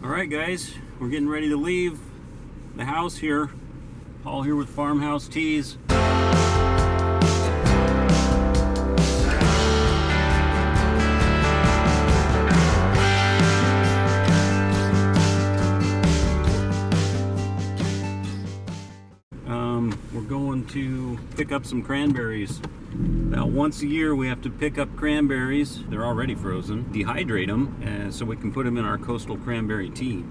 Alright guys, we're getting ready to leave the house here. Paul here with Farmhouse Teas. We're going to pick up some cranberries. About once a year we have to pick up cranberries. They're already frozen. Dehydrate them so we can put them in our coastal cranberry tea.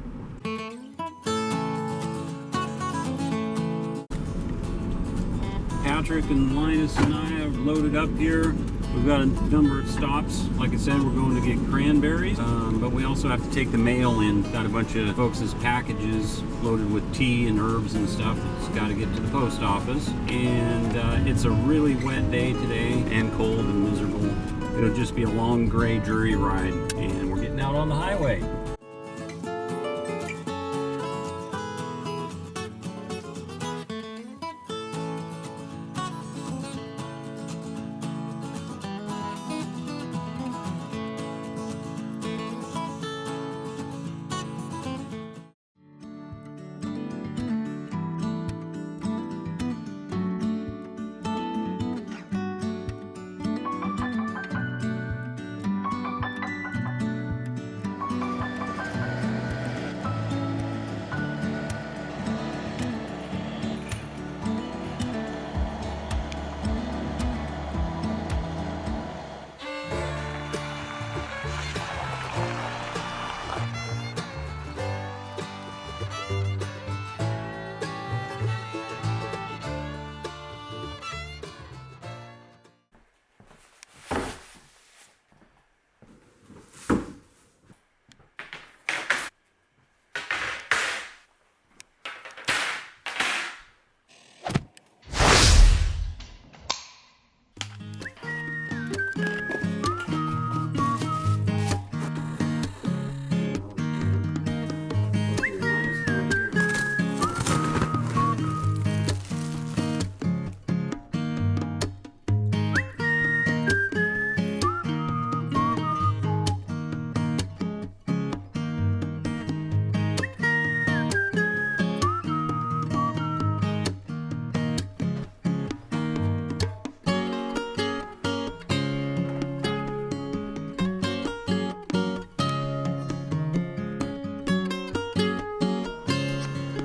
Patrick and Linus and I are loaded up here. We've got a number of stops. Like I said, we're going to get cranberries, but we also have to take the mail in. Got a bunch of folks' packages loaded with tea and herbs and stuff. It's got to get to the post office. And it's a really wet day today and cold and miserable. It'll just be a long, gray, dreary ride. And we're getting out on the highway.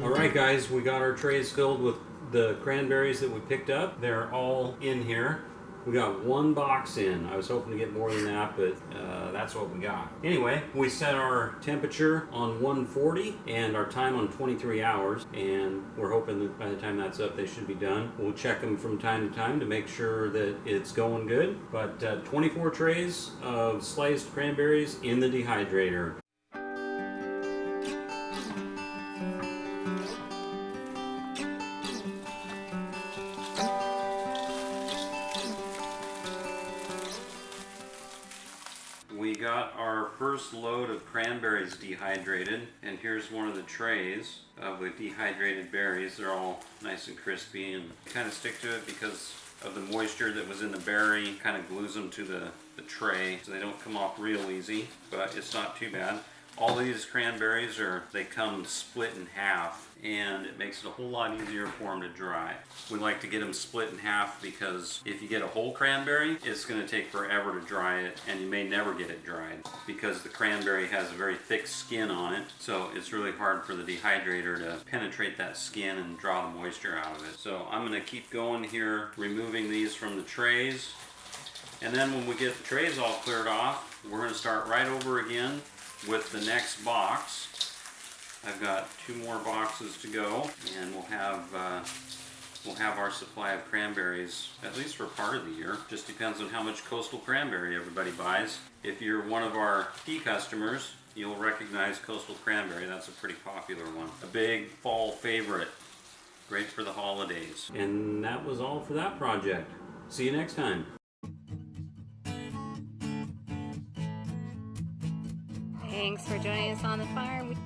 Alright guys, we got our trays filled with the cranberries that we picked up. They're all in here. We got one box in. I was hoping to get more than that, but that's what we got. Anyway, we set our temperature on 140 and our time on 23 hours, and we're hoping that by the time that's up, they should be done. We'll check them from time to time to make sure that it's going good. But 24 trays of sliced cranberries in the dehydrator. We got our first load of cranberries dehydrated, and here's one of the trays of the dehydrated berries. They're all nice and crispy, and kind of stick to it because of the moisture that was in the berry. Kind of glues them to the tray so they don't come off real easy, but it's not too bad. All these cranberries they come split in half, and it makes it a whole lot easier for them to dry. We like to get them split in half because if you get a whole cranberry, it's going to take forever to dry it, and you may never get it dried because the cranberry has a very thick skin on it, so it's really hard for the dehydrator to penetrate that skin and draw the moisture out of it. So I'm going to keep going here, removing these from the trays, and then when we get the trays all cleared off, we're going to start right over again with the next box. I've got 2 more boxes to go, and we'll have our supply of cranberries at least for part of the year. Just depends on how much coastal cranberry everybody buys. If you're one of our tea customers, you'll recognize coastal cranberry. That's a pretty popular one. A big fall favorite. Great for the holidays. And that was all for that project. See you next time. Thanks for joining us on the farm.